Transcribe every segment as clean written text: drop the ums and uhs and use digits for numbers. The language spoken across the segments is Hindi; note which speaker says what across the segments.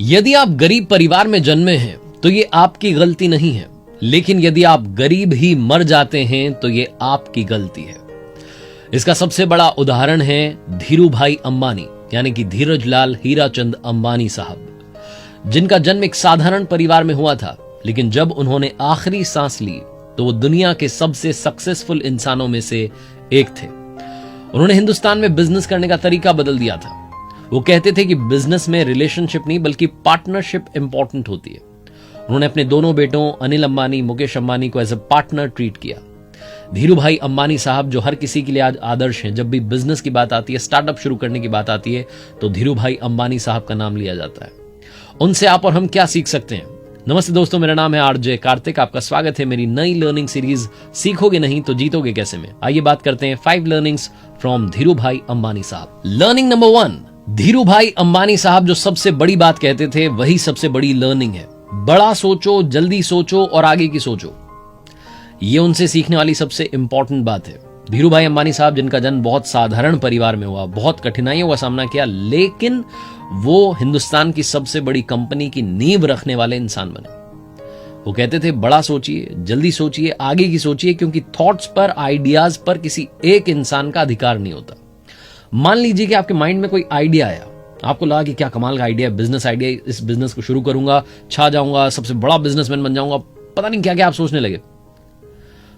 Speaker 1: यदि आप गरीब परिवार में जन्मे हैं तो ये आपकी गलती नहीं है, लेकिन यदि आप गरीब ही मर जाते हैं तो ये आपकी गलती है। इसका सबसे बड़ा उदाहरण है धीरूभाई अंबानी यानी कि धीरज लाल हीराचंद अंबानी साहब, जिनका जन्म एक साधारण परिवार में हुआ था, लेकिन जब उन्होंने आखिरी सांस ली तो वो दुनिया के सबसे सक्सेसफुल इंसानों में से एक थे। उन्होंने हिंदुस्तान में बिजनेस करने का तरीका बदल दिया था। वो कहते थे कि बिजनेस में रिलेशनशिप नहीं बल्कि पार्टनरशिप इंपॉर्टेंट होती है। उन्होंने अपने दोनों बेटों अनिल अंबानी, मुकेश अंबानी को एज ए पार्टनर ट्रीट किया। धीरूभाई अंबानी साहब जो हर किसी के लिए आज आदर्श हैं, जब भी बिजनेस की बात आती है, स्टार्टअप शुरू करने की बात आती है तो धीरूभाई अंबानी साहब का नाम लिया जाता है। उनसे आप और हम क्या सीख सकते हैं? नमस्ते दोस्तों, मेरा नाम है आरजे कार्तिक। आपका स्वागत है मेरी नई लर्निंग सीरीज सीखोगे नहीं तो जीतोगे कैसे में। आइए बात करते हैं 5 लर्निंग्स फ्रॉम धीरूभाई अंबानी साहब। लर्निंग नंबर 1, धीरूभाई अंबानी साहब जो सबसे बड़ी बात कहते थे वही सबसे बड़ी लर्निंग है। बड़ा सोचो, जल्दी सोचो और आगे की सोचो। ये उनसे सीखने वाली सबसे इंपॉर्टेंट बात है। धीरूभाई अंबानी साहब जिनका जन्म बहुत साधारण परिवार में हुआ, बहुत कठिनाइयों का सामना किया, लेकिन वो हिंदुस्तान की सबसे बड़ी कंपनी की नींव रखने वाले इंसान बने। वो कहते थे बड़ा सोचिए, जल्दी सोचिए, आगे की सोचिए, क्योंकि थॉट्स पर, आइडियाज पर किसी एक इंसान का अधिकार नहीं होता। मान लीजिए कि आपके माइंड में कोई आइडिया आया, आपको लगा कि क्या कमाल का आइडिया है, बिजनेस आइडिया, इस बिजनेस को शुरू करूंगा, छा जाऊंगा, सबसे बड़ा बिजनेसमैन बन जाऊंगा, पता नहीं क्या क्या आप सोचने लगे।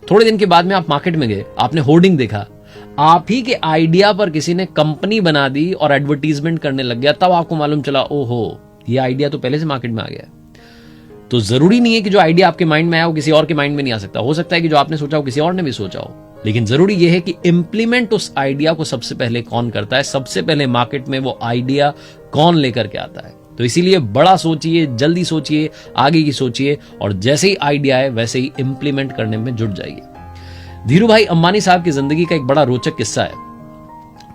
Speaker 1: थोड़े दिन के बाद में आप मार्केट में गए, आपने होर्डिंग देखा, आप ही के आइडिया पर किसी ने कंपनी बना दी और एडवर्टीजमेंट करने लग गया। तब आपको मालूम चला, ओहो, ये आइडिया तो पहले से मार्केट में आ गया है। तो जरूरी नहीं है कि जो आइडिया आपके माइंड में आया वो किसी और के माइंड में नहीं आ सकता। हो सकता है कि जो आपने सोचा वो किसी और ने भी सोचा हो, लेकिन जरूरी यह है कि इंप्लीमेंट उस आइडिया को सबसे पहले कौन करता है, सबसे पहले मार्केट में वो आइडिया कौन लेकर के आता है। तो इसीलिए बड़ा सोचिए, जल्दी सोचिए, आगे की सोचिए और जैसे ही आइडिया है वैसे ही इंप्लीमेंट करने में जुट जाइए। धीरूभाई अंबानी साहब की जिंदगी का एक बड़ा रोचक किस्सा है।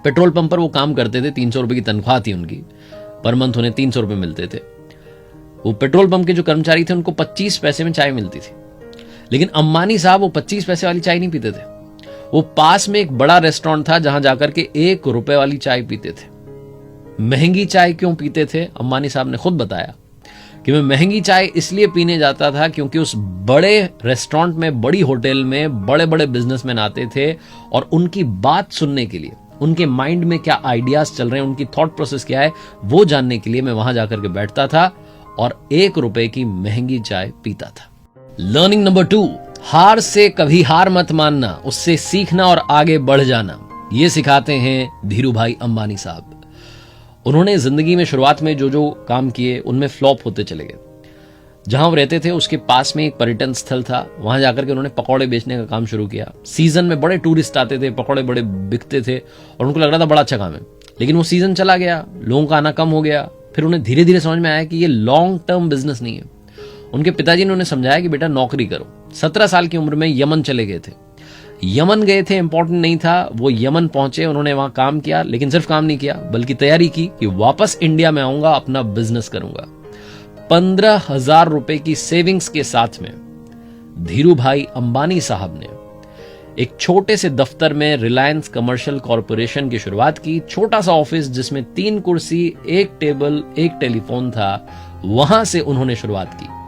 Speaker 1: पेट्रोल पंप पर वो काम करते थे, 300 रुपए की तनख्वाह थी उनकी, पर मंथ उन्हें 300 रुपए मिलते थे। वो पेट्रोल पंप के जो कर्मचारी थे उनको 25 पैसे में चाय मिलती थी, लेकिन अंबानी साहब वो 25 पैसे वाली चाय नहीं पीते थे। वो पास में एक बड़ा रेस्टोरेंट था जहां जाकर के 1 रुपए वाली चाय पीते थे। महंगी चाय क्यों पीते थे? अंबानी साहब ने खुद बताया कि मैं महंगी चाय इसलिए पीने जाता था क्योंकि उस बड़े रेस्टोरेंट में, बड़ी होटल में बड़े बड़े बिजनेसमैन आते थे और उनकी बात सुनने के लिए, उनके माइंड में क्या आइडियाज चल रहे हैं, उनकी थॉट प्रोसेस क्या है, वो जानने के लिए मैं वहां जाकर के बैठता था और 1 रुपए की महंगी चाय पीता था। लर्निंग नंबर 2, हार से कभी हार मत मानना, उससे सीखना और आगे बढ़ जाना। ये सिखाते हैं धीरूभाई अंबानी साहब। उन्होंने जिंदगी में शुरुआत में जो जो काम किए उनमें फ्लॉप होते चले गए। जहां वो रहते थे उसके पास में एक पर्यटन स्थल था, वहां जाकर के उन्होंने पकौड़े बेचने का काम शुरू किया। सीजन में बड़े टूरिस्ट आते थे, पकौड़े बड़े बिकते थे और उनको लग रहा था बड़ा अच्छा काम है, लेकिन वो सीजन चला गया, लोगों का आना कम हो गया। फिर उन्हें धीरे धीरे समझ में आया कि ये लॉन्ग टर्म बिजनेस नहीं है। उनके पिताजी ने उन्हें समझाया कि बेटा नौकरी करो। 17 साल की उम्र में यमन चले गए थे। यमन गए थे, इंपॉर्टेंट नहीं था, वो यमन पहुंचे, उन्होंने वहां काम किया, लेकिन सिर्फ काम नहीं किया बल्कि तैयारी की कि वापस इंडिया में आऊंगा, अपना बिजनेस करूंगा। 15,000 रुपए की सेविंग्स के साथ में धीरूभाई अंबानी साहब ने एक छोटे से दफ्तर में रिलायंस कमर्शियल कॉरपोरेशन की शुरुआत की। छोटा सा ऑफिस जिसमें 3 कुर्सी, 1 टेबल, 1 टेलीफोन था, वहां से उन्होंने शुरुआत की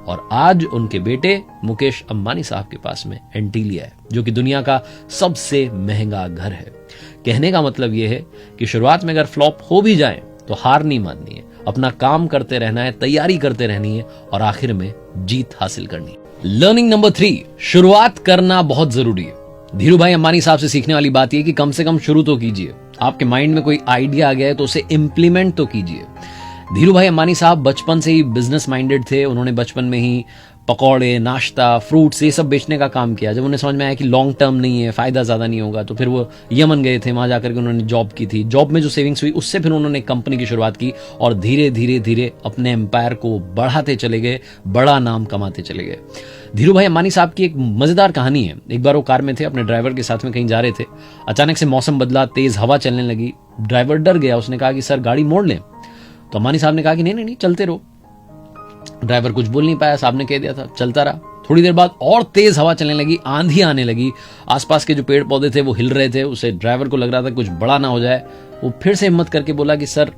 Speaker 1: और आज उनके बेटे मुकेश अंबानी साहब के पास में एंटीलिया है, जो कि दुनिया का सबसे महंगा घर है। कहने का मतलब यह है कि शुरुआत में अगर फ्लॉप हो भी जाए तो हार नहीं माननी है, अपना काम करते रहना है, तैयारी करते रहनी है और आखिर में जीत हासिल करनी है। लर्निंग नंबर 3, शुरुआत करना बहुत जरूरी है। धीरूभाई अंबानी साहब से सीखने वाली बात यह कि कम से कम शुरू तो कीजिए। आपके माइंड में कोई आइडिया आ गया है तो उसे इंप्लीमेंट तो कीजिए। धीरूभाई अंबानी साहब बचपन से ही बिजनेस माइंडेड थे। उन्होंने बचपन में ही पकौड़े, नाश्ता, फ्रूट्स ये सब बेचने का काम किया। जब उन्हें समझ में आया कि लॉन्ग टर्म नहीं है, फायदा ज्यादा नहीं होगा, तो फिर वो यमन गए थे, वहां जाकर के उन्होंने जॉब की थी। जॉब में जो सेविंग्स हुई उससे फिर उन्होंने कंपनी की शुरुआत की और धीरे धीरे धीरे अपने एम्पायर को बढ़ाते चले गए, बड़ा नाम कमाते चले गए। धीरूभाई अंबानी साहब की एक मजेदार कहानी है। एक बार वो कार में थे, अपने ड्राइवर के साथ में कहीं जा रहे थे। अचानक से मौसम बदला, तेज हवा चलने लगी। ड्राइवर डर गया, उसने कहा कि सर गाड़ी मोड़ लें। तो अंबानी साहब ने कहा कि नहीं, चलते रहो। ड्राइवर कुछ बोल नहीं पाया, साहब ने कह दिया था, चलता रहा। थोड़ी देर बाद और तेज हवा चलने लगी, आंधी आने लगी, आसपास के जो पेड़ पौधे थे वो हिल रहे थे। उसे ड्राइवर को लग रहा था कुछ बड़ा ना हो जाए। वो फिर से हिम्मत करके बोला कि सर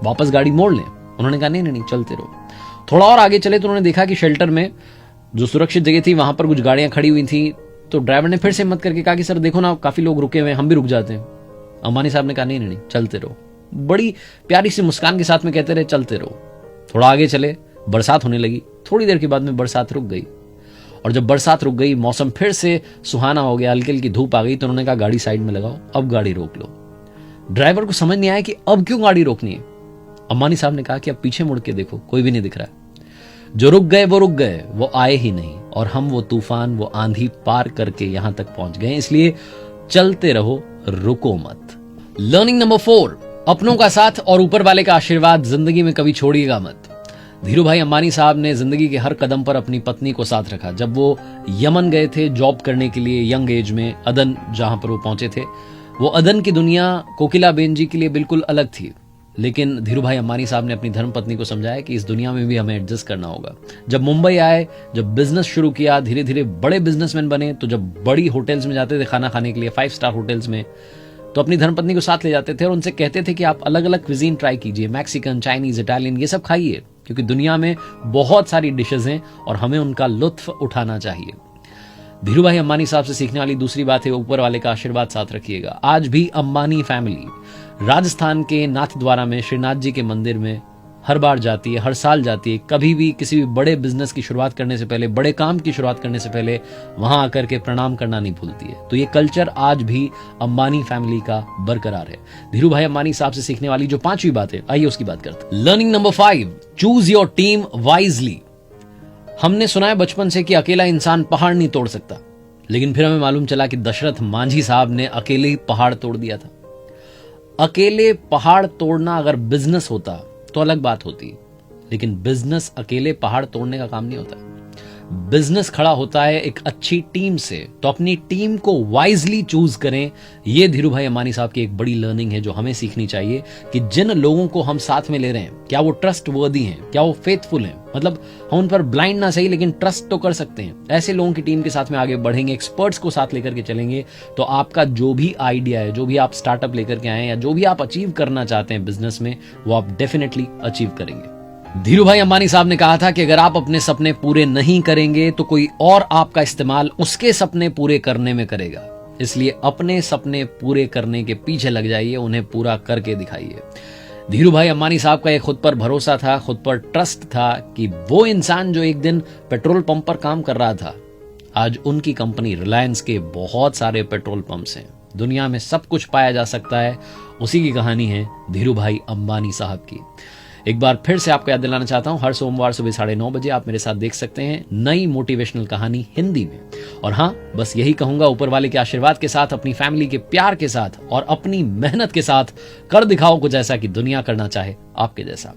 Speaker 1: वापस गाड़ी मोड़ लें। उन्होंने कहा नहीं नहीं नहीं, चलते रहो। थोड़ा और आगे चले तो उन्होंने देखा कि शेल्टर में जो सुरक्षित जगह थी वहां पर कुछ गाड़ियां खड़ी हुई थी। तो ड्राइवर ने फिर से हिम्मत करके कहा कि सर देखो ना, काफी लोग रुके हुए हैं, हम भी रुक जाते हैं। अंबानी साहब ने कहा नहीं नहीं नहीं, चलते रहो। बड़ी प्यारी सी मुस्कान के साथ में कहते रहे चलते रहो। थोड़ा आगे चले, बरसात होने लगी। थोड़ी देर के बाद में बरसात रुक गई, और जब बरसात रुक गई, मौसम फिर से सुहाना हो गया, हल्की हल्की धूप आ गई। तो उन्होंने कहा गाड़ी साइड में लगाओ, अब गाड़ी रोक लो। ड्राइवर को समझ नहीं आया कि अब क्यों गाड़ी रोकनी है। अंबानी साहब ने कहा कि अब पीछे मुड़ के देखो, कोई भी नहीं दिख रहा है। जो रुक गए वो रुक गए, वो आए ही नहीं, और हम वो तूफान, वो आंधी पार करके यहां तक पहुंच गए। इसलिए चलते रहो, रुको मत। लर्निंग नंबर 4, अपनों का साथ और ऊपर वाले का आशीर्वाद जिंदगी में कभी छोड़िएगा मत। धीरू भाई अंबानी साहब ने जिंदगी के हर कदम पर अपनी पत्नी को साथ रखा। जब वो यमन गए थे जॉब करने के लिए यंग एज में, अदन जहां पर वो पहुंचे थे, वो अदन की दुनिया कोकिलाबेन जी के लिए बिल्कुल अलग थी। लेकिन धीरू भाई अंबानी साहब ने अपनी धर्मपत्नी को समझाया कि इस दुनिया में भी हमें एडजस्ट करना होगा। जब मुंबई आए, जब बिजनेस शुरू किया, धीरे धीरे बड़े बिजनेसमैन बने, तो जब बड़ी होटल्स में जाते थे खाना खाने के लिए, 5 स्टार होटल्स में, तो अपनी धर्मपत्नी को साथ ले जाते थे और उनसे कहते थे कि आप अलग अलग क्विजीन ट्राई कीजिए, मैक्सिकन, चाइनीज, इटालियन, ये सब खाइए, क्योंकि दुनिया में बहुत सारी डिशेज हैं और हमें उनका लुत्फ उठाना चाहिए। धीरू भाई अंबानी साहब से सीखने वाली दूसरी बात है, ऊपर वाले का आशीर्वाद साथ रखिएगा। आज भी अंबानी फैमिली राजस्थान के नाथद्वारा में श्रीनाथ जी के मंदिर में हर बार जाती है, हर साल जाती है। कभी भी किसी भी बड़े बिजनेस की शुरुआत करने से पहले, बड़े काम की शुरुआत करने से पहले वहां आकर के प्रणाम करना नहीं भूलती है। तो ये कल्चर आज भी अंबानी फैमिली का बरकरार है। धीरू भाई अंबानी साहब से सीखने वाली जो 5वीं बात है, आइए उसकी बात करते हैं। Learning number 5, choose your team wisely. हमने सुना है बचपन से कि अकेला इंसान पहाड़ नहीं तोड़ सकता, लेकिन फिर हमें मालूम चला कि दशरथ मांझी साहब ने अकेले ही पहाड़ तोड़ दिया था। अकेले पहाड़ तोड़ना अगर बिजनेस होता तो अलग बात होती, लेकिन बिजनेस अकेले पहाड़ तोड़ने का काम नहीं होता। बिजनेस खड़ा होता है एक अच्छी टीम से। तो अपनी टीम को वाइजली चूज करें। यह धीरू भाई अंबानी साहब की एक बड़ी लर्निंग है जो हमें सीखनी चाहिए कि जिन लोगों को हम साथ में ले रहे हैं, क्या वो ट्रस्ट वर्दी हैं, क्या वो फेथफुल हैं। मतलब हम उन पर ब्लाइंड ना सही, लेकिन ट्रस्ट तो कर सकते हैं। ऐसे लोगों की टीम के साथ में आगे बढ़ेंगे, एक्सपर्ट्स को साथ लेकर के चलेंगे, तो आपका जो भी आइडिया है, जो भी आप स्टार्टअप लेकर के आए हैं, या जो भी आप अचीव करना चाहते हैं बिजनेस में, वो आप डेफिनेटली अचीव करेंगे। धीरू भाई अंबानी साहब ने कहा था कि अगर आप अपने सपने पूरे नहीं करेंगे तो कोई और आपका इस्तेमाल उसके सपने पूरे करने में करेगा। इसलिए अपने सपने पूरे करने के पीछे लग जाइए, उन्हें पूरा करके दिखाइए। धीरू भाई अंबानी साहब का एक खुद पर भरोसा था, खुद पर ट्रस्ट था कि वो इंसान जो एक दिन पेट्रोल पंप पर काम कर रहा था, आज उनकी कंपनी रिलायंस के बहुत सारे पेट्रोल पंप्स हैं। दुनिया में सब कुछ पाया जा सकता है, उसी की कहानी है धीरू भाई अंबानी साहब की। एक बार फिर से आपको याद दिलाना चाहता हूं, हर सोमवार सुबह 9:30 बजे आप मेरे साथ देख सकते हैं नई मोटिवेशनल कहानी हिंदी में। और हाँ, बस यही कहूंगा, ऊपर वाले के आशीर्वाद के साथ, अपनी फैमिली के प्यार के साथ और अपनी मेहनत के साथ कर दिखाओ कुछ ऐसा कि दुनिया करना चाहे आपके जैसा।